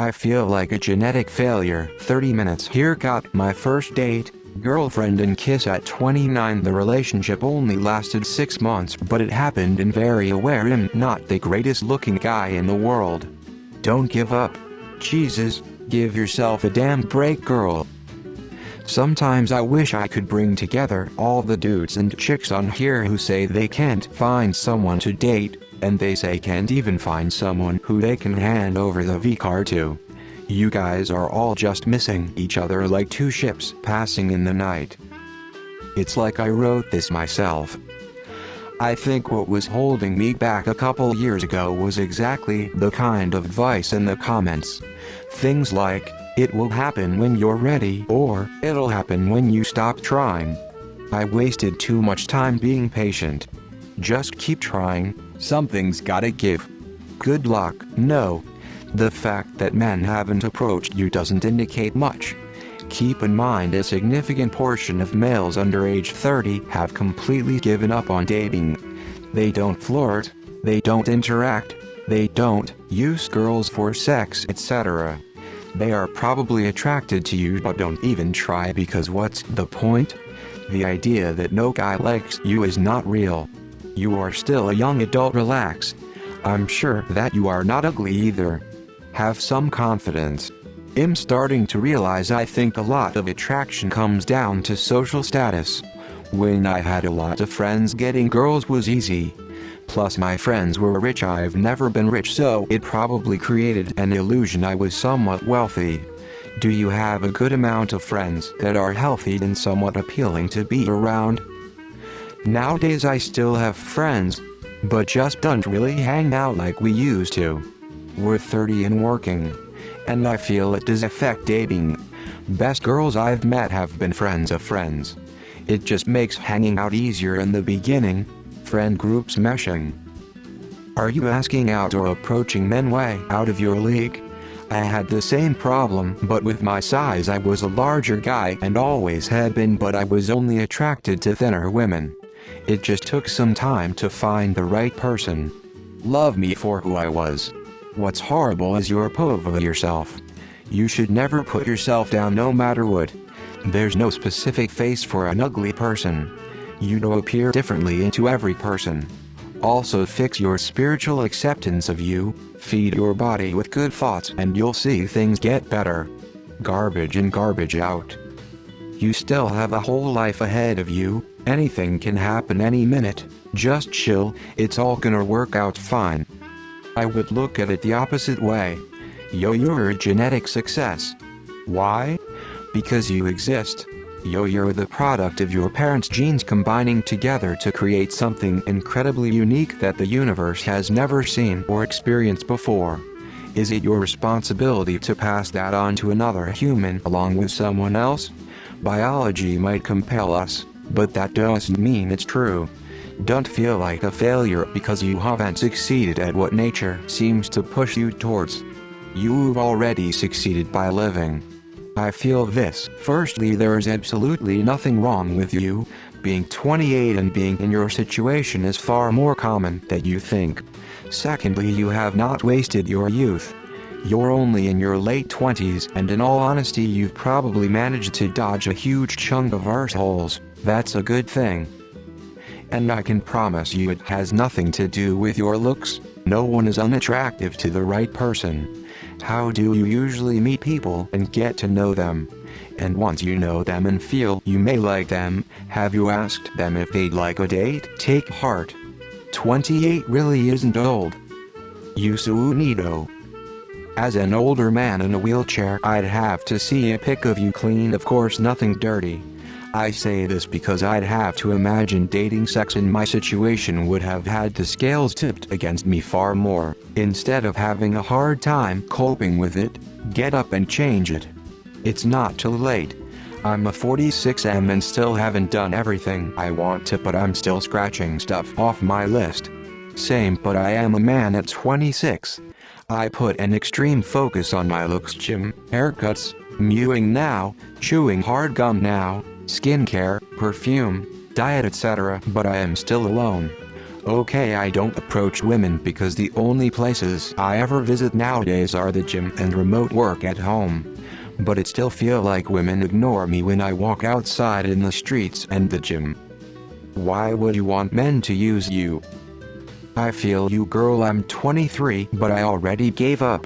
I feel like a genetic failure. 30 minutes. Here got my first date, girlfriend and kiss at 29. The relationship only lasted 6 months, but it happened in very aware I'm not the greatest looking guy in the world. Don't give up. Jesus, give yourself a damn break, girl. Sometimes I wish I could bring together all the dudes and chicks on here who say they can't find someone to date, and they say can't even find someone who they can hand over the V-card to. You guys are all just missing each other like two ships passing in the night. It's like I wrote this myself. I think what was holding me back a couple years ago was exactly the kind of advice in the comments. Things like, "It will happen when you're ready," or "It'll happen when you stop trying." I wasted too much time being patient. Just keep trying, something's gotta give. Good luck. No. The fact that men haven't approached you doesn't indicate much. Keep in mind a significant portion of males under age 30 have completely given up on dating. They don't flirt, they don't interact, they don't use girls for sex, etc. They are probably attracted to you but don't even try because what's the point? The idea that no guy likes you is not real. You are still a young adult. Relax. I'm sure that you are not ugly either. Have some confidence. I'm starting to realize I think a lot of attraction comes down to social status. When I had a lot of friends, getting girls was easy. Plus my friends were rich. I've never been rich, so it probably created an illusion I was somewhat wealthy. Do you have a good amount of friends that are healthy and somewhat appealing to be around? Nowadays I still have friends, but just don't really hang out like we used to. We're 30 and working, and I feel it does affect dating. Best girls I've met have been friends of friends. It just makes hanging out easier in the beginning. Friend groups meshing. Are you asking out or approaching men way out of your league? I had the same problem, but with my size I was a larger guy and always had been, but I was only attracted to thinner women. It just took some time to find the right person. Love me for who I was. What's horrible is you're over yourself. You should never put yourself down no matter what. There's no specific face for an ugly person. You do appear differently into every person. Also fix your spiritual acceptance of you, feed your body with good thoughts and you'll see things get better. Garbage in, garbage out. You still have a whole life ahead of you, anything can happen any minute, just chill, it's all gonna work out fine. I would look at it the opposite way. You're a genetic success. Why? Because you exist. You're the product of your parents' genes combining together to create something incredibly unique that the universe has never seen or experienced before. Is it your responsibility to pass that on to another human along with someone else? Biology might compel us, but that doesn't mean it's true. Don't feel like a failure because you haven't succeeded at what nature seems to push you towards. You've already succeeded by living. I feel this. Firstly, there is absolutely nothing wrong with you. Being 28 and being in your situation is far more common than you think. Secondly, you have not wasted your youth. You're only in your late 20s, and in all honesty you've probably managed to dodge a huge chunk of arseholes. That's a good thing. And I can promise you it has nothing to do with your looks. No one is unattractive to the right person. How do you usually meet people and get to know them? And once you know them and feel you may like them, have you asked them if they'd like a date? Take heart. 28 really isn't old. You suunido. As an older man in a wheelchair, I'd have to see a pic of you clean, of course nothing dirty. I say this because I'd have to imagine dating sex in my situation would have had the scales tipped against me far more. Instead of having a hard time coping with it, get up and change it. It's not too late. I'm a 46M and still haven't done everything I want to, but I'm still scratching stuff off my list. Same, but I am a man at 26. I put an extreme focus on my looks, gym, haircuts, mewing now, chewing hard gum now, skincare, perfume, diet, etc. But I am still alone. Okay, I don't approach women because the only places I ever visit nowadays are the gym and remote work at home. But it still feel like women ignore me when I walk outside in the streets and the gym. Why would you want men to use you? I feel you, girl. I'm 23, but I already gave up.